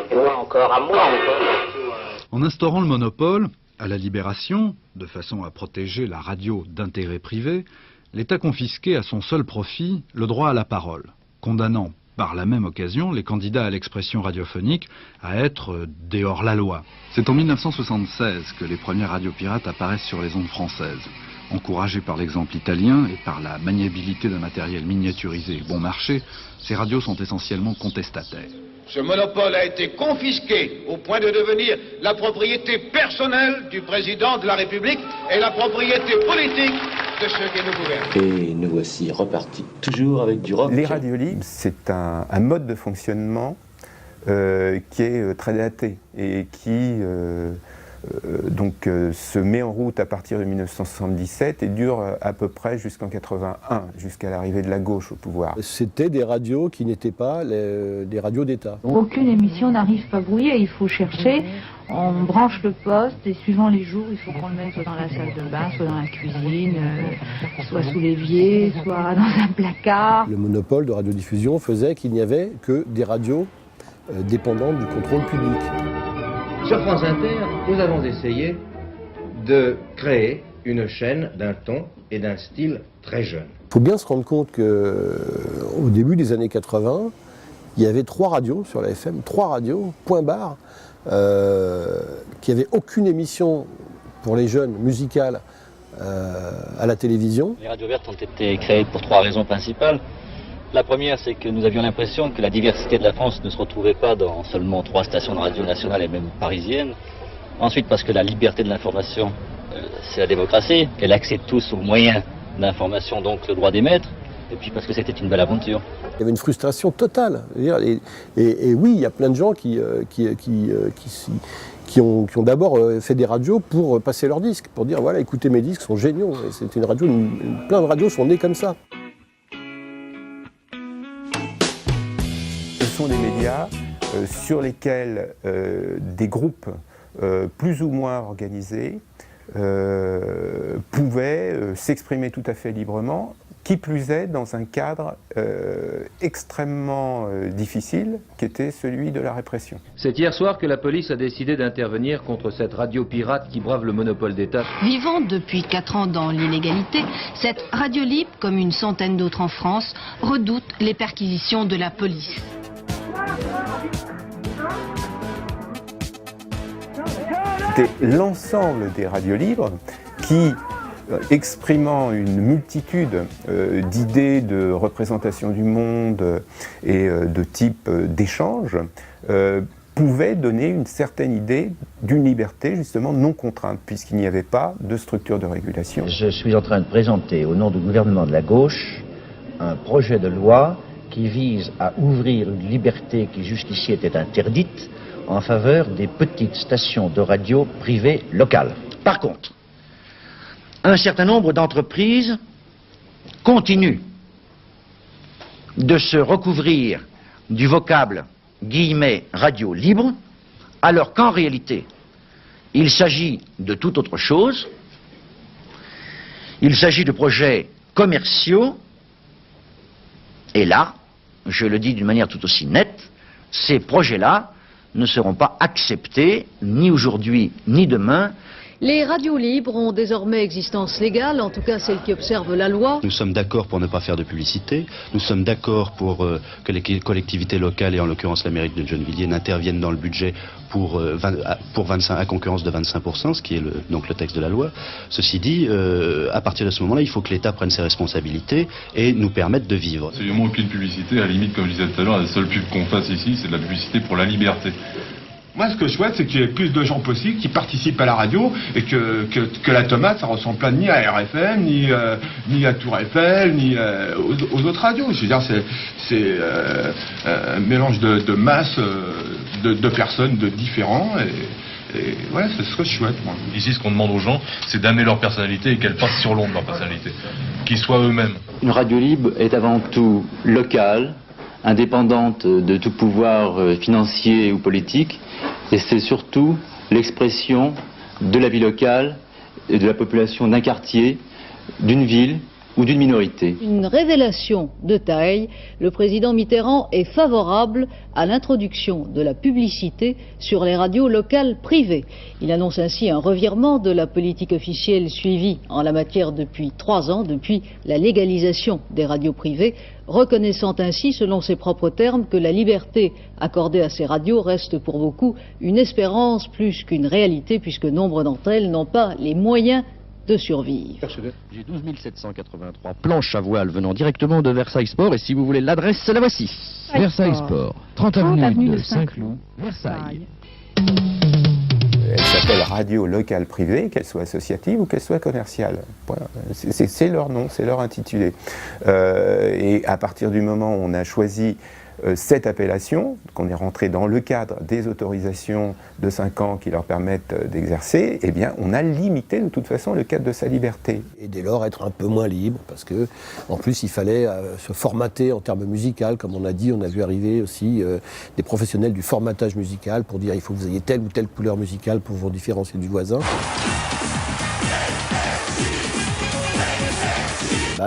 Moi encore, à moi encore. En instaurant le monopole, à la Libération, de façon à protéger la radio d'intérêt privé, l'État confisquait à son seul profit le droit à la parole, condamnant par la même occasion les candidats à l'expression radiophonique à être des hors-la-loi. C'est en 1976 que les premières radios pirates apparaissent sur les ondes françaises. Encouragées par l'exemple italien et par la maniabilité d'un matériel miniaturisé bon marché, ces radios sont essentiellement contestataires. Ce monopole a été confisqué au point de devenir la propriété personnelle du président de la République et la propriété politique de ceux qui nous gouvernent. Et nous voici repartis, toujours avec du rock. Les radios libres, c'est un mode de fonctionnement qui est très daté et qui se met en route à partir de 1977 et dure à peu près jusqu'en 81, jusqu'à l'arrivée de la gauche au pouvoir. C'était des radios qui n'étaient pas des radios d'État. Aucune émission n'arrive pas brouillée, il faut chercher, on branche le poste et suivant les jours, il faut qu'on le mette soit dans la salle de bain, soit dans la cuisine, soit sous l'évier, soit dans un placard. Le monopole de radiodiffusion faisait qu'il n'y avait que des radios dépendantes du contrôle public. Sur France Inter, nous avons essayé de créer une chaîne d'un ton et d'un style très jeune. Il faut bien se rendre compte qu'au début des années 80, il y avait 3 radios sur la FM, 3 radios, point barre, qui n'avaient aucune émission pour les jeunes musicale à la télévision. Les radios vertes ont été créées pour 3 raisons principales. La première, c'est que nous avions l'impression que la diversité de la France ne se retrouvait pas dans seulement 3 stations de radio nationales et même parisiennes. Ensuite, parce que la liberté de l'information, c'est la démocratie, et l'accès de tous aux moyens d'information, donc le droit d'émettre, et puis parce que c'était une belle aventure. Il y avait une frustration totale. Et oui, il y a plein de gens qui ont d'abord fait des radios pour passer leurs disques, pour dire voilà, écoutez, mes disques sont géniaux. Et c'est une radio, plein de radios sont nées comme ça. Ce sont des médias sur lesquels des groupes plus ou moins organisés pouvaient s'exprimer tout à fait librement, qui plus est dans un cadre extrêmement difficile, qui était celui de la répression. C'est hier soir que la police a décidé d'intervenir contre cette radio pirate qui brave le monopole d'État. Vivant depuis 4 ans dans l'illégalité, cette radio libre, comme une centaine d'autres en France, redoute les perquisitions de la police. C'était l'ensemble des radios libres qui, exprimant une multitude d'idées de représentation du monde et de type d'échange, pouvaient donner une certaine idée d'une liberté justement non contrainte, puisqu'il n'y avait pas de structure de régulation. Je suis en train de présenter au nom du gouvernement de la gauche un projet de loi qui vise à ouvrir une liberté qui jusqu'ici était interdite en faveur des petites stations de radio privées locales. Par contre, un certain nombre d'entreprises continuent de se recouvrir du vocable guillemets radio libre, alors qu'en réalité, il s'agit de toute autre chose. Il s'agit de projets commerciaux, et là, je le dis d'une manière tout aussi nette, ces projets-là ne seront pas acceptés, ni aujourd'hui, ni demain. Les radios libres ont désormais existence légale, en tout cas celles qui observent la loi. Nous sommes d'accord pour ne pas faire de publicité, nous sommes d'accord pour que les collectivités locales, et en l'occurrence la mairie de Gennevilliers, n'interviennent dans le budget à concurrence de 25%, ce qui est donc le texte de la loi. Ceci dit, à partir de ce moment-là, il faut que l'État prenne ses responsabilités et nous permette de vivre. Absolument aucune publicité, à la limite, comme je disais tout à l'heure, la seule pub qu'on fasse ici, c'est de la publicité pour la liberté. Moi, ce que je souhaite, c'est qu'il y ait plus de gens possible qui participent à la radio et que la tomate, ça ressemble pas ni à RFM, ni à Tour Eiffel, ni aux autres radios. Je veux dire, c'est un mélange de masse, de personnes, de différents. Et voilà, c'est ce que je souhaite, moi. Ici, ce qu'on demande aux gens, c'est d'amener leur personnalité et qu'elle passe sur l'onde, leur personnalité. Qu'ils soient eux-mêmes. Une radio libre est avant tout locale, indépendante de tout pouvoir financier ou politique, et c'est surtout l'expression de la vie locale et de la population d'un quartier, d'une ville ou d'une minorité. Une révélation de taille, le président Mitterrand est favorable à l'introduction de la publicité sur les radios locales privées. Il annonce ainsi un revirement de la politique officielle suivie en la matière depuis 3 ans, depuis la légalisation des radios privées, reconnaissant ainsi, selon ses propres termes, que la liberté accordée à ces radios reste pour beaucoup une espérance plus qu'une réalité, puisque nombre d'entre elles n'ont pas les moyens de survivre. J'ai 12 783 planches à voile venant directement de Versailles Sport, et si vous voulez l'adresse, la voici. Versailles Sport, 30 avenue de Saint-Cloud, Versailles. Elle s'appelle radio locale privée, qu'elle soit associative ou qu'elle soit commerciale. Voilà. C'est leur nom, c'est leur intitulé. Et à partir du moment où on a choisi cette appellation, qu'on est rentré dans le cadre des autorisations de 5 ans qui leur permettent d'exercer, eh bien on a limité de toute façon le cadre de sa liberté. Et dès lors être un peu moins libre, parce que en plus il fallait se formater en termes musicaux, comme on a dit, on a vu arriver aussi des professionnels du formatage musical pour dire il faut que vous ayez telle ou telle couleur musicale pour vous différencier du voisin.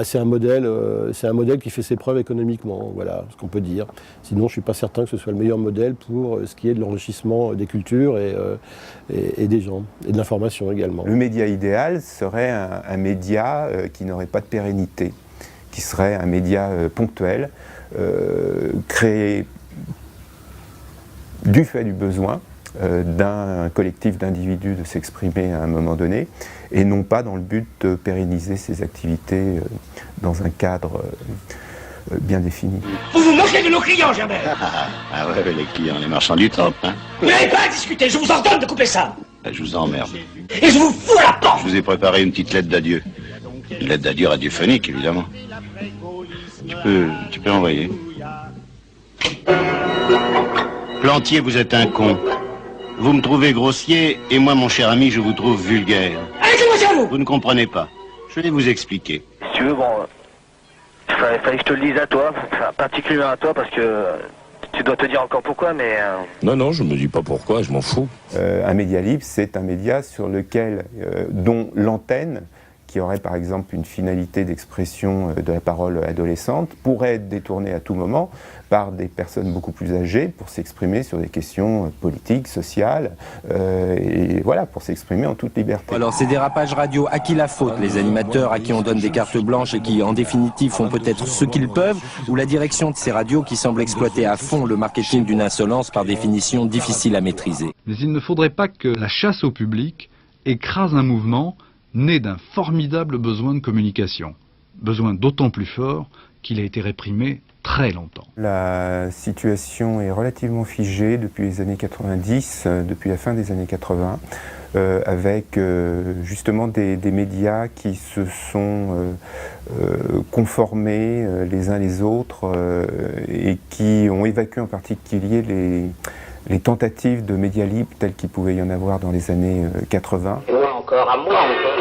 C'est un modèle qui fait ses preuves économiquement, voilà ce qu'on peut dire. Sinon, je ne suis pas certain que ce soit le meilleur modèle pour ce qui est de l'enrichissement des cultures et des gens, et de l'information également. Le média idéal serait un média qui n'aurait pas de pérennité, qui serait un média ponctuel, créé du fait du besoin d'un collectif d'individus de s'exprimer à un moment donné, et non pas dans le but de pérenniser ces activités dans un cadre bien défini. Vous vous moquez de nos clients, Gerbert. Ah ouais, les clients, les marchands du temple, hein. Vous n'avez pas à discuter, je vous ordonne de couper ça. Je vous emmerde. Et je vous fous à la porte. Je vous ai préparé une petite lettre d'adieu. Une lettre d'adieu radiophonique, évidemment. Tu peux envoyer. Plantier, vous êtes un con. Vous me trouvez grossier, et moi, mon cher ami, je vous trouve vulgaire. Arrêtez-moi ça, vous! Vous ne comprenez pas. Je vais vous expliquer. Si tu veux, bon, fallait que je te le dise à toi, enfin, particulièrement à toi, parce que tu dois te dire encore pourquoi, mais... Non, je me dis pas pourquoi, je m'en fous. Un média libre, c'est un média sur lequel, dont l'antenne, qui aurait par exemple une finalité d'expression de la parole adolescente, pourrait être détournée à tout moment par des personnes beaucoup plus âgées pour s'exprimer sur des questions politiques, sociales, et voilà, pour s'exprimer en toute liberté. Alors ces dérapages radio, à qui la faute? Les animateurs à qui on donne des cartes blanches et qui en définitive font peut-être ce qu'ils peuvent, ou la direction de ces radios qui semble exploiter à fond le marketing d'une insolence par définition difficile à maîtriser? Mais il ne faudrait pas que la chasse au public écrase un mouvement né d'un formidable besoin de communication. Besoin d'autant plus fort qu'il a été réprimé très longtemps. La situation est relativement figée depuis les années 90, depuis la fin des années 80, avec justement des médias qui se sont conformés les uns les autres et qui ont évacué en particulier les tentatives de médias libres telles qu'il pouvait y en avoir dans les années 80. Et moi encore, à moi encore.